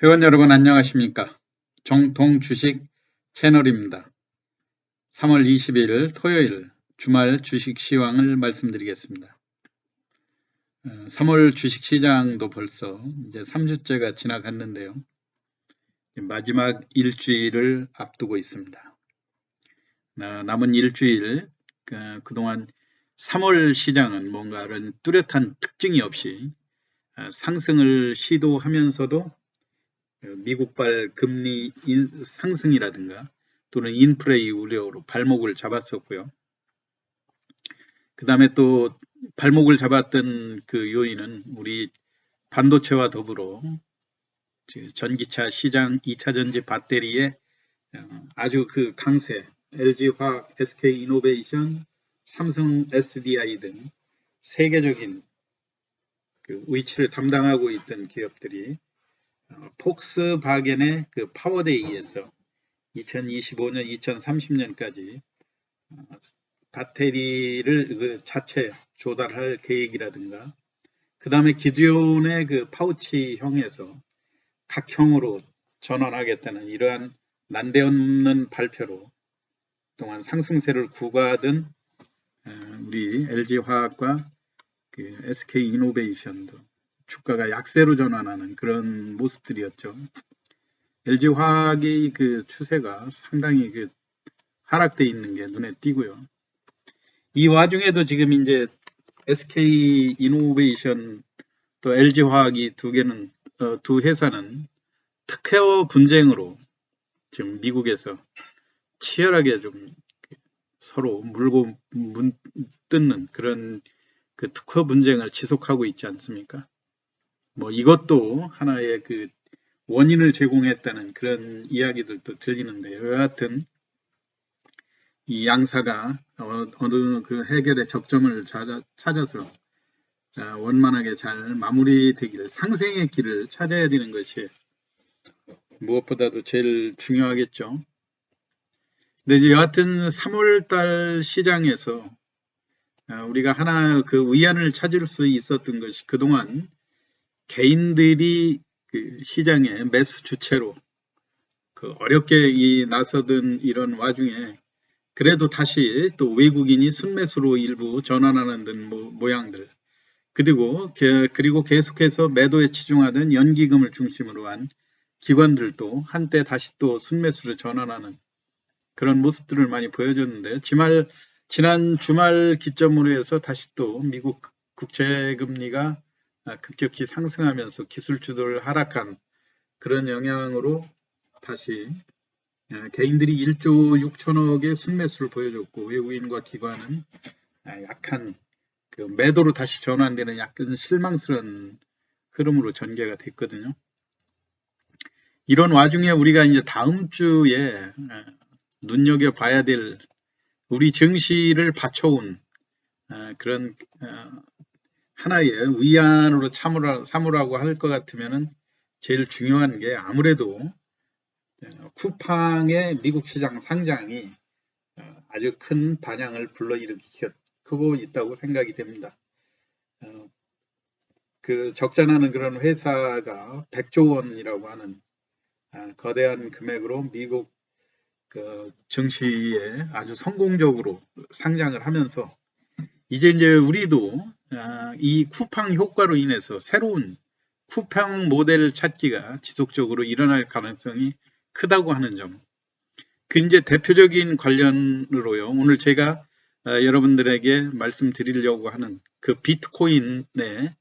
회원 여러분 안녕하십니까? 정통 주식 채널입니다. 3월 20일 토요일 주말 주식 시황을 말씀드리겠습니다. 3월 주식 시장도 벌써 이제 3주째가 지나갔는데요. 마지막 일주일을 앞두고 있습니다. 남은 일주일 그동안 3월 시장은 뭔가 이런 뚜렷한 특징이 없이 상승을 시도하면서도 미국발 금리 상승이라든가 또는 인플레이 우려로 발목을 잡았었고요. 그 다음에 또 발목을 잡았던 그 요인은 우리 반도체와 더불어 전기차 시장 2차전지 배터리의 아주 그 강세, LG화학, SK이노베이션, 삼성 SDI 등 세계적인 그 위치를 담당하고 있던 기업들이 폭스바겐의 그 파워데이에서 2025년, 2030년까지 배터리를 그 자체 조달할 계획이라든가, 그 다음에 기존의 그 파우치형에서 각형으로 전환하겠다는 이러한 난데없는 발표로 그동안 상승세를 구가하던 우리 LG화학과 그 SK이노베이션도 주가가 약세로 전환하는 그런 모습들이었죠. LG화학의 그 추세가 상당히 그 하락돼 있는 게 눈에 띄고요. 이 와중에도 지금 이제 SK이노베이션 또 LG화학이 두 회사는 특허 분쟁으로 지금 미국에서 치열하게 좀 서로 물고 뜯는 그런 그 특허 분쟁을 지속하고 있지 않습니까? 뭐 이것도 하나의 그 원인을 제공했다는 그런 이야기들도 들리는데요. 여하튼 이 양사가 어느 그 해결의 접점을 찾아서 원만하게 잘 마무리되기를, 상생의 길을 찾아야 되는 것이 무엇보다도 제일 중요하겠죠. 근데 이제 여하튼 3월달 시장에서 우리가 하나 그 위안을 찾을 수 있었던 것이 그동안 개인들이 그 시장의 매수 주체로 그 어렵게 나서던 이런 와중에 그래도 다시 또 외국인이 순매수로 일부 전환하는 등 모양들, 그리고 계속해서 매도에 치중하던 연기금을 중심으로 한 기관들도 한때 다시 또 순매수로 전환하는 그런 모습들을 많이 보여줬는데, 지난 주말 기점으로 해서 다시 또 미국 국채금리가 급격히 상승하면서 기술주들 하락한 그런 영향으로 다시 개인들이 1조 6천억의 순매수를 보여줬고, 외국인과 기관은 약한 그 매도로 다시 전환되는 약간 실망스러운 흐름으로 전개가 됐거든요. 이런 와중에 우리가 이제 다음 주에 눈여겨봐야 될 우리 증시를 받쳐온 그런 하나의 위안으로 삼으라고 할 것 같으면은 제일 중요한 게 아무래도 쿠팡의 미국 시장 상장이 아주 큰 반향을 불러일으키고 있다고 생각이 됩니다. 그 적자나는 그런 회사가 100조 원이라고 하는 거대한 금액으로 미국 그 증시에 아주 성공적으로 상장을 하면서 이제 우리도 이 쿠팡 효과로 인해서 새로운 쿠팡 모델 찾기가 지속적으로 일어날 가능성이 크다고 하는 점. 그 이제 대표적인 관련으로요. 오늘 제가 여러분들에게 말씀드리려고 하는 그 비트코인의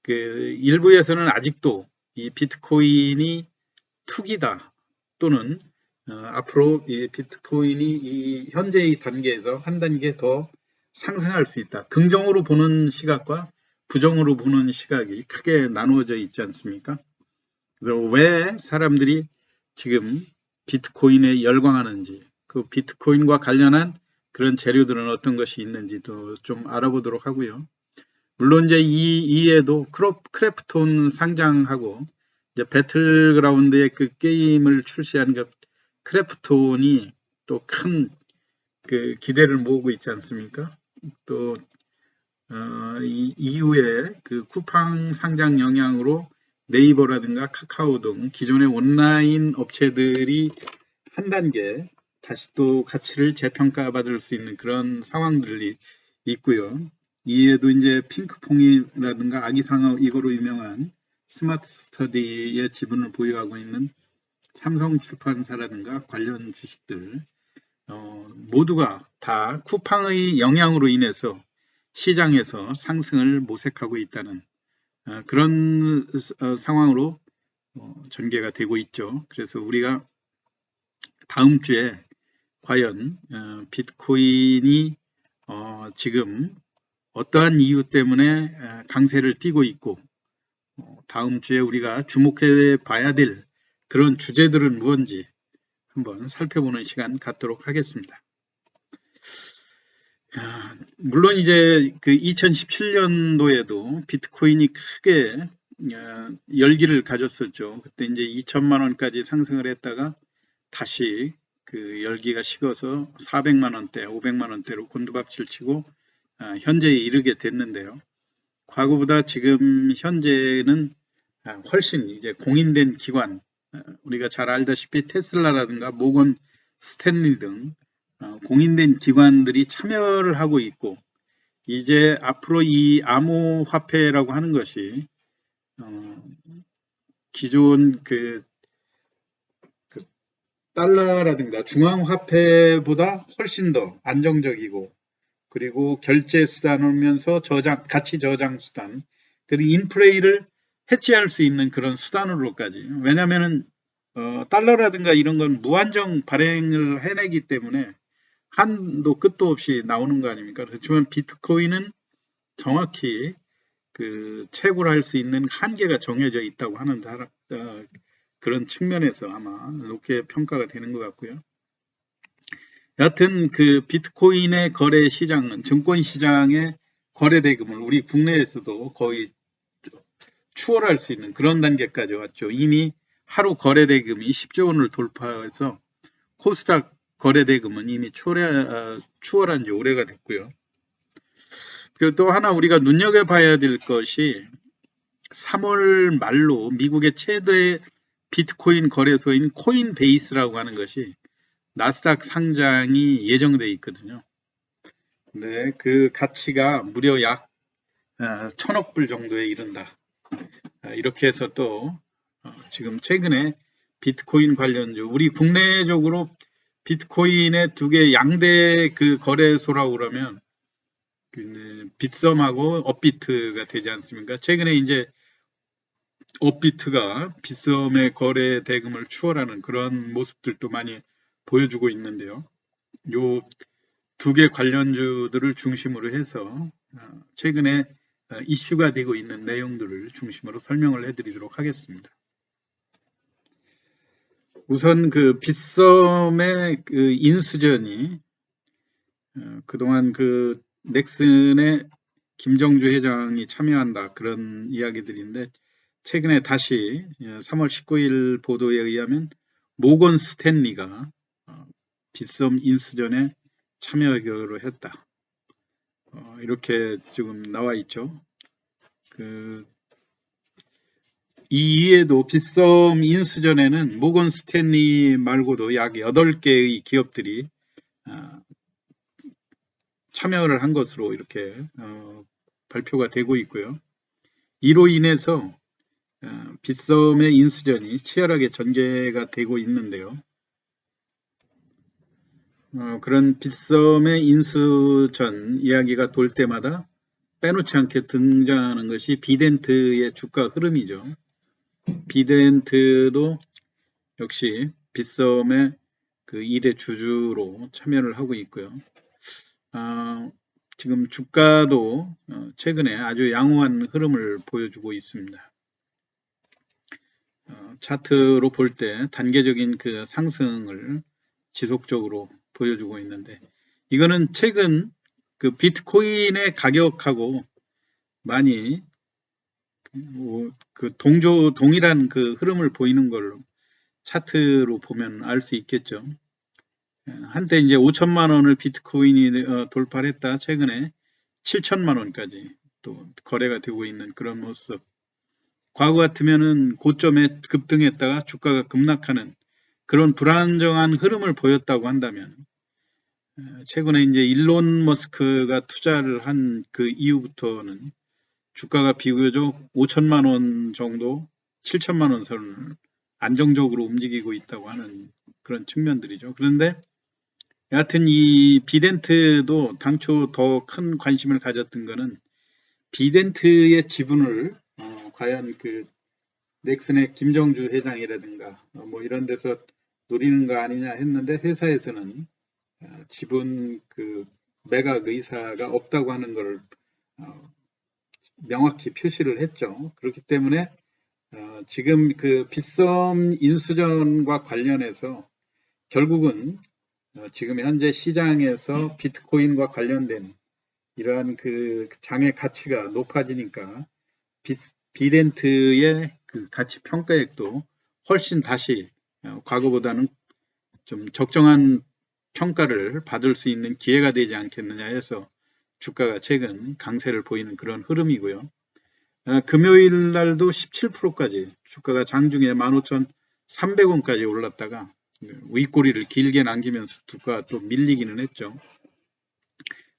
그 일부에서는 아직도 이 비트코인이 투기다, 또는 앞으로 이 비트코인이 이 현재의 단계에서 한 단계 더 상승할 수 있다, 긍정으로 보는 시각과 부정으로 보는 시각이 크게 나누어져 있지 않습니까? 그래서 왜 사람들이 지금 비트코인에 열광하는지, 그 비트코인과 관련한 그런 재료들은 어떤 것이 있는지도 좀 알아보도록 하고요. 물론 이제 이에도 크래프톤 상장하고 이제 배틀그라운드의 그 게임을 출시한 그 크래프톤이 또 큰 그 기대를 모으고 있지 않습니까? 또 이후에 그 쿠팡 상장 영향으로 네이버라든가 카카오 등 기존의 온라인 업체들이 한 단계 다시 또 가치를 재평가받을 수 있는 그런 상황들이 있고요. 이에도 이제 핑크퐁이라든가 아기상어 이거로 유명한 스마트 스터디의 지분을 보유하고 있는 삼성 출판사라든가 관련 주식들 모두가 다 쿠팡의 영향으로 인해서 시장에서 상승을 모색하고 있다는 그런 상황으로 전개가 되고 있죠. 그래서 우리가 다음 주에 과연 비트코인이 지금 어떠한 이유 때문에 강세를 띠고 있고 다음 주에 우리가 주목해 봐야 될 그런 주제들은 무엇인지 한번 살펴보는 시간 갖도록 하겠습니다. 물론 이제 그 2017년도에도 비트코인이 크게 열기를 가졌었죠. 그때 이제 2천만 원까지 상승을 했다가 다시 그 열기가 식어서 400만 원대, 500만 원대로 곤두박질 치고 현재에 이르게 됐는데요. 과거보다 지금 현재는 훨씬 이제 공인된 기관, 우리가 잘 알다시피 테슬라라든가 모건 스탠리 등 공인된 기관들이 참여를 하고 있고 이제 앞으로 이 암호화폐라고 하는 것이 기존 그 달러라든가 중앙화폐보다 훨씬 더 안정적이고 그리고 결제 수단이면서 가치 저장 수단 그리고 인플레이를 해치할 수 있는 그런 수단으로까지 왜냐하면 달러라든가 이런 건 무한정 발행을 해내기 때문에 한도 끝도 없이 나오는 거 아닙니까? 그렇지만 비트코인은 정확히 그 채굴할 수 있는 한계가 정해져 있다고 하는 그런 측면에서 아마 높게 평가가 되는 것 같고요. 여하튼 그 비트코인의 거래 시장은 증권 시장의 거래 대금을 우리 국내에서도 거의 추월할 수 있는 그런 단계까지 왔죠. 이미 하루 거래 대금이 10조 원을 돌파해서 코스닥 거래 대금은 이미 추월한 지 오래가 됐고요. 그리고 또 하나 우리가 눈여겨봐야 될 것이 3월 말로 미국의 최대 비트코인 거래소인 코인베이스라고 하는 것이 나스닥 상장이 예정되어 있거든요. 네, 그 가치가 무려 약 1,000억 불 정도에 이른다. 이렇게 해서 또 지금 최근에 비트코인 관련주 우리 국내적으로 비트코인의 두 개 양대 그 거래소라고 그러면 빗썸하고 업비트가 되지 않습니까? 최근에 이제 업비트가 빗썸의 거래 대금을 추월하는 그런 모습들도 많이 보여주고 있는데요. 요 두 개 관련주들을 중심으로 해서 최근에 이슈가 되고 있는 내용들을 중심으로 설명을 해드리도록 하겠습니다. 우선 그 빗썸의 그 인수전이 그동안 그 넥슨의 김정주 회장이 참여한다 그런 이야기들인데 최근에 다시 3월 19일 보도에 의하면 모건 스탠리가 빗썸 인수전에 참여하기로 했다. 이렇게 지금 나와 있죠. 이에도 빗썸 인수전에는 모건 스탠리 말고도 약 8개의 기업들이 참여를 한 것으로 이렇게 발표가 되고 있고요. 이로 인해서 빗썸의 인수전이 치열하게 전개가 되고 있는데요. 그런 빗썸의 인수전 이야기가 돌 때마다 빼놓지 않게 등장하는 것이 비덴트의 주가 흐름이죠. 비덴트도 역시 빗썸의 그 2대 주주로 참여를 하고 있고요. 지금 주가도 최근에 아주 양호한 흐름을 보여주고 있습니다. 차트로 볼 때 단계적인 그 상승을 지속적으로 보여주고 있는데 이거는 최근 그 비트코인의 가격하고 많이 그 동일한 그 흐름을 보이는 걸로 차트로 보면 알 수 있겠죠. 한때 이제 5천만 원을 비트코인이 돌파를 했다 최근에 7천만 원까지 또 거래가 되고 있는 그런 모습. 과거 같으면은 고점에 급등했다가 주가가 급락하는 그런 불안정한 흐름을 보였다고 한다면, 최근에 이제 일론 머스크가 투자를 한 그 이후부터는 주가가 비교적 5천만 원 정도, 7천만 원 선을 안정적으로 움직이고 있다고 하는 그런 측면들이죠. 그런데 여하튼 이 비덴트도 당초 더 큰 관심을 가졌던 거는 비덴트의 지분을 과연 그 넥슨의 김정주 회장이라든가 뭐 이런 데서 노리는 거 아니냐 했는데, 회사에서는 지분 그 매각 의사가 없다고 하는 걸 명확히 표시를 했죠. 그렇기 때문에 지금 그 빗썸 인수전과 관련해서 결국은 지금 현재 시장에서 비트코인과 관련된 이러한 그 장의 가치가 높아지니까 비덴트의 그 가치 평가액도 훨씬 다시 과거보다는 좀 적정한 평가를 받을 수 있는 기회가 되지 않겠느냐 해서 주가가 최근 강세를 보이는 그런 흐름이고요. 금요일 날도 17%까지 주가가 장중에 15,300원까지 올랐다가 윗꼬리를 길게 남기면서 주가가 또 밀리기는 했죠.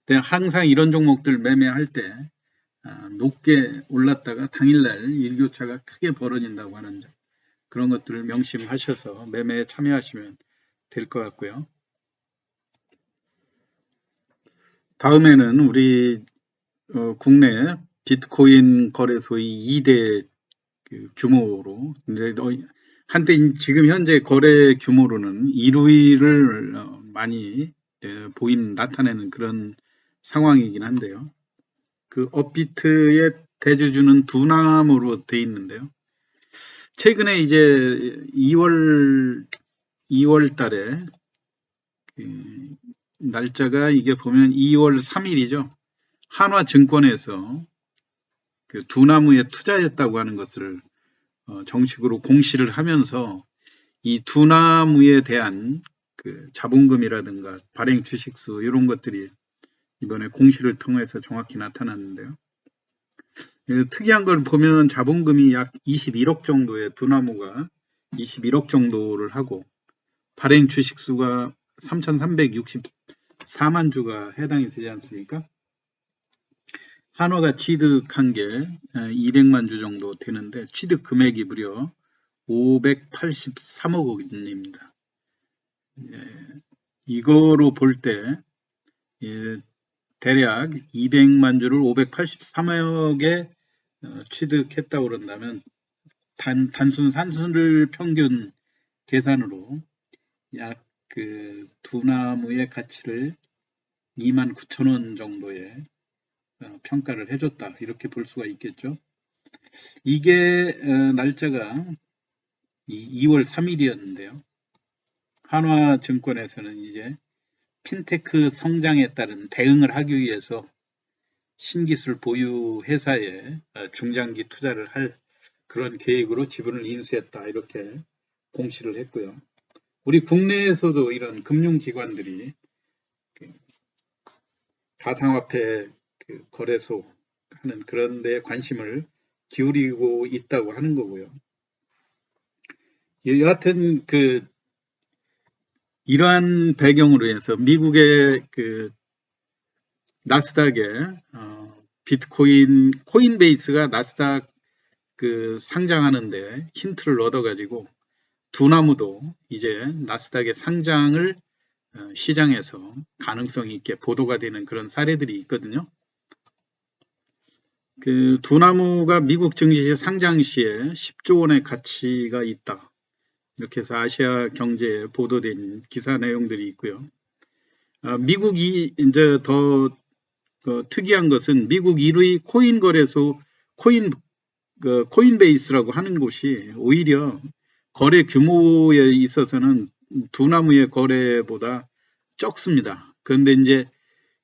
근데 항상 이런 종목들 매매할 때 높게 올랐다가 당일날 일교차가 크게 벌어진다고 하는 점, 그런 것들을 명심하셔서 매매에 참여하시면 될 것 같고요. 다음에는 우리 국내 비트코인 거래소의 2대 그 규모로, 한때 지금 현재 거래 규모로는 1위를 많이 나타내는 그런 상황이긴 한데요. 그 업비트의 대주주는 두나무로 돼 있는데요. 최근에 이제 2월 달에 그 날짜가 이게 보면 2월 3일이죠. 한화증권에서 그 두나무에 투자했다고 하는 것을 정식으로 공시를 하면서 이 두나무에 대한 그 자본금이라든가 발행 주식수 이런 것들이 이번에 공시를 통해서 정확히 나타났는데요. 특이한 걸 보면 자본금이 약 21억 정도의 두나무가 21억 정도를 하고, 발행 주식수가 3,364만 주가 해당이 되지 않습니까? 한화가 취득한 게 200만 주 정도 되는데 취득 금액이 무려 583억 원입니다. 이거로 볼 때 대략 200만 주를 583억에 취득했다고 그런다면 단순 산수를 평균 계산으로 약 그 두나무의 가치를 29,000원 정도에 평가를 해줬다, 이렇게 볼 수가 있겠죠. 이게 날짜가 2월 3일이었는데요. 한화증권에서는 이제 핀테크 성장에 따른 대응을 하기 위해서 신기술 보유 회사에 중장기 투자를 할 그런 계획으로 지분을 인수했다, 이렇게 공시를 했고요. 우리 국내에서도 이런 금융기관들이 가상화폐 거래소 하는 그런 데 관심을 기울이고 있다고 하는 거고요. 여하튼 이러한 배경으로 해서 미국의 그 나스닥에 비트코인 코인베이스가 나스닥 그 상장하는데 힌트를 얻어가지고 두나무도 이제 나스닥의 상장을 시장에서 가능성 있게 보도가 되는 그런 사례들이 있거든요. 그 두나무가 미국 증시에 상장 시에 10조 원의 가치가 있다, 이렇게 해서 아시아 경제에 보도된 기사 내용들이 있고요. 미국이 이제 더 특이한 것은 미국 1위 코인 거래소 코인베이스라고 하는 곳이 오히려 거래 규모에 있어서는 두나무의 거래보다 적습니다. 그런데 이제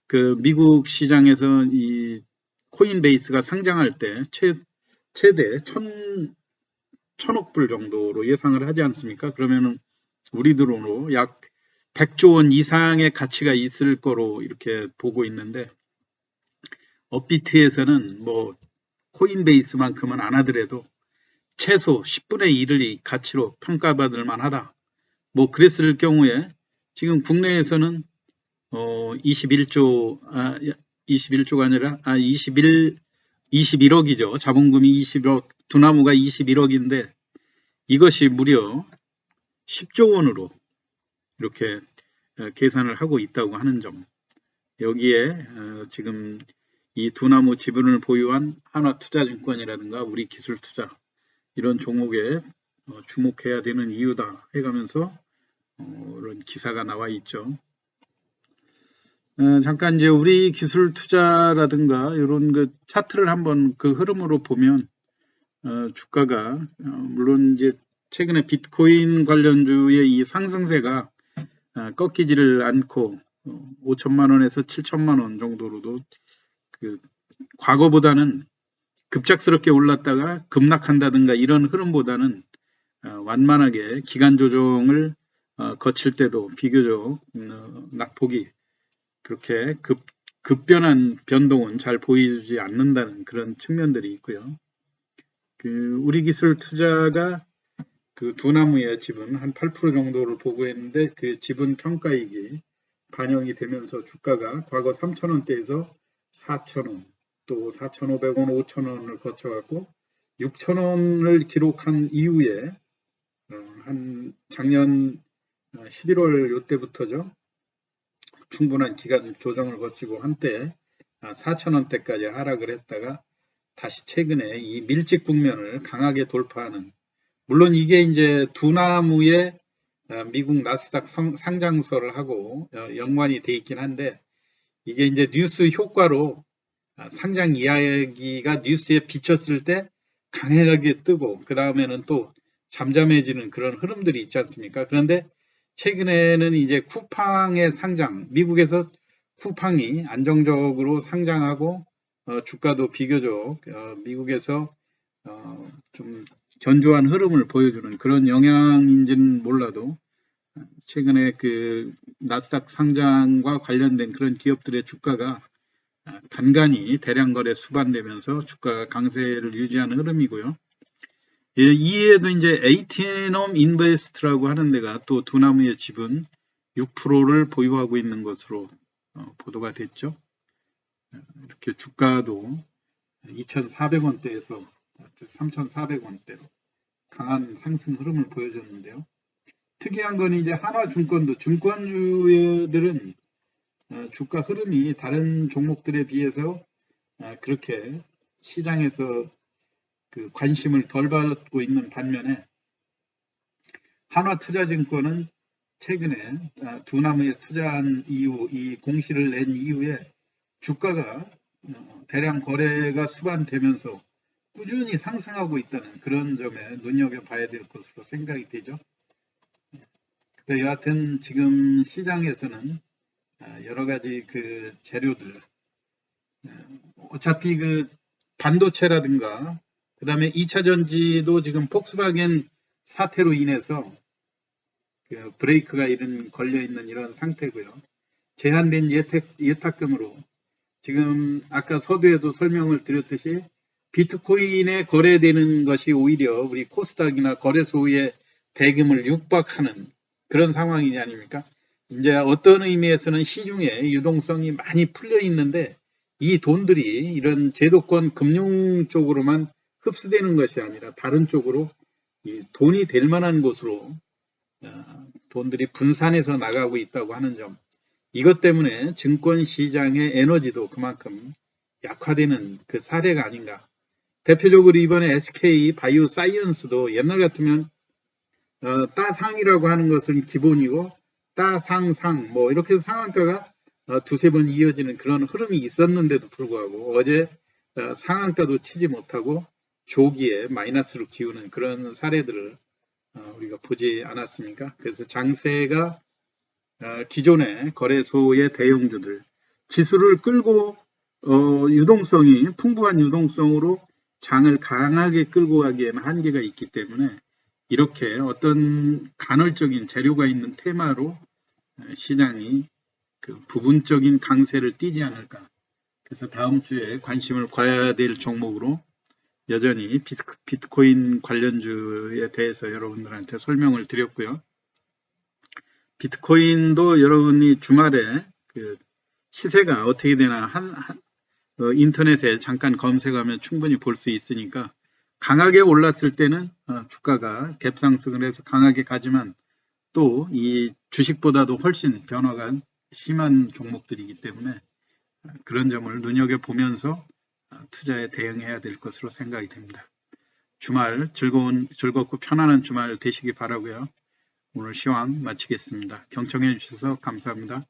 그 미국 시장에서 이 코인베이스가 상장할 때 최대 1,000억 불 정도로 예상을 하지 않습니까? 그러면은 우리 돈으로 약 100조 원 이상의 가치가 있을 거로 이렇게 보고 있는데, 업비트에서는 뭐 코인베이스만큼은 안 하더라도 최소 10분의 1의 가치로 평가받을 만하다. 뭐 그랬을 경우에 지금 국내에서는 21조가 아니라 21억이죠. 자본금이 20억, 두나무가 21억인데 이것이 무려 10조 원으로 이렇게 계산을 하고 있다고 하는 점. 여기에 지금 이 두나무 지분을 보유한 한화투자증권이라든가 우리기술투자 이런 종목에 주목해야 되는 이유다 해가면서 이런 기사가 나와 있죠. 잠깐 이제 우리기술투자라든가 이런 그 차트를 한번 그 흐름으로 보면 주가가 물론 이제 최근에 비트코인 관련주의 이 상승세가 꺾이지를 않고 5천만 원에서 7천만 원 정도로도 그 과거보다는 급작스럽게 올랐다가 급락한다든가 이런 흐름보다는 완만하게 기간 조정을 거칠 때도 비교적 낙폭이 그렇게 급변한 변동은 잘 보이지 않는다는 그런 측면들이 있고요. 우리 기술 투자가 그 두나무의 지분 한 8% 정도를 보고했는데 그 지분 평가익이 반영이 되면서 주가가 과거 3,000원대에서 4,000원, 또 4,500원, 5,000원을 거쳐갖고 6,000원을 기록한 이후에 한 작년 11월 이때부터죠. 충분한 기간 조정을 거치고 한때 4,000원대까지 하락을 했다가 다시 최근에 이 밀집 국면을 강하게 돌파하는, 물론 이게 이제 두나무의 미국 나스닥 상장설을 하고 연관이 돼 있긴 한데 이게 이제 뉴스 효과로 상장 이야기가 뉴스에 비쳤을 때 강하게 뜨고 그 다음에는 또 잠잠해지는 그런 흐름들이 있지 않습니까? 그런데 최근에는 이제 쿠팡의 상장, 미국에서 쿠팡이 안정적으로 상장하고 주가도 비교적 미국에서 좀 견조한 흐름을 보여주는 그런 영향인지는 몰라도 최근에 그 나스닥 상장과 관련된 그런 기업들의 주가가 간간히 대량 거래 수반되면서 주가 강세를 유지하는 흐름이고요. 이에도 이제 에이티넘 인베스트라고 하는 데가 또 두나무의 지분 6%를 보유하고 있는 것으로 보도가 됐죠. 이렇게 주가도 2,400원대에서 3,400원대로 강한 상승 흐름을 보여줬는데요. 특이한 건 이제 한화증권도 증권주들은 주가 흐름이 다른 종목들에 비해서 그렇게 시장에서 그 관심을 덜 받고 있는 반면에 한화투자증권은 최근에 두나무에 투자한 이후 이 공시를 낸 이후에 주가가 대량 거래가 수반되면서 꾸준히 상승하고 있다는 그런 점에 눈여겨봐야 될 것으로 생각이 되죠. 여하튼 지금 시장에서는 여러 가지 그 재료들, 어차피 그 반도체라든가 그 다음에 2차 전지도 지금 폭스바겐 사태로 인해서 그 브레이크가 걸려있는 이런 상태고요. 제한된 예탁금으로 지금 아까 서두에도 설명을 드렸듯이 비트코인에 거래되는 것이 오히려 우리 코스닥이나 거래소의 대금을 육박하는 그런 상황이 아닙니까? 이제 어떤 의미에서는 시중에 유동성이 많이 풀려 있는데 이 돈들이 이런 제도권 금융 쪽으로만 흡수되는 것이 아니라 다른 쪽으로 이 돈이 될 만한 곳으로 돈들이 분산해서 나가고 있다고 하는 점, 이것 때문에 증권시장의 에너지도 그만큼 약화되는 그 사례가 아닌가. 대표적으로 이번에 SK 바이오사이언스도 옛날 같으면 따상이라고 하는 것은 기본이고 따상상 뭐 이렇게 해서 상한가가 두세 번 이어지는 그런 흐름이 있었는데도 불구하고 어제 상한가도 치지 못하고 조기에 마이너스로 기우는 그런 사례들을 우리가 보지 않았습니까? 그래서 장세가 기존의 거래소의 대형주들 지수를 끌고 유동성이 풍부한 유동성으로 장을 강하게 끌고 가기에는 한계가 있기 때문에 이렇게 어떤 간헐적인 재료가 있는 테마로 시장이 그 부분적인 강세를 띠지 않을까. 그래서 다음 주에 관심을 가야 될 종목으로 여전히 비트코인 관련주에 대해서 여러분들한테 설명을 드렸고요. 비트코인도 여러분이 주말에 그 시세가 어떻게 되나 인터넷에 잠깐 검색하면 충분히 볼 수 있으니까 강하게 올랐을 때는 주가가 갭상승을 해서 강하게 가지만 또 이 주식보다도 훨씬 변화가 심한 종목들이기 때문에 그런 점을 눈여겨보면서 투자에 대응해야 될 것으로 생각이 됩니다. 주말 즐겁고 편안한 주말 되시기 바라고요. 오늘 시황 마치겠습니다. 경청해 주셔서 감사합니다.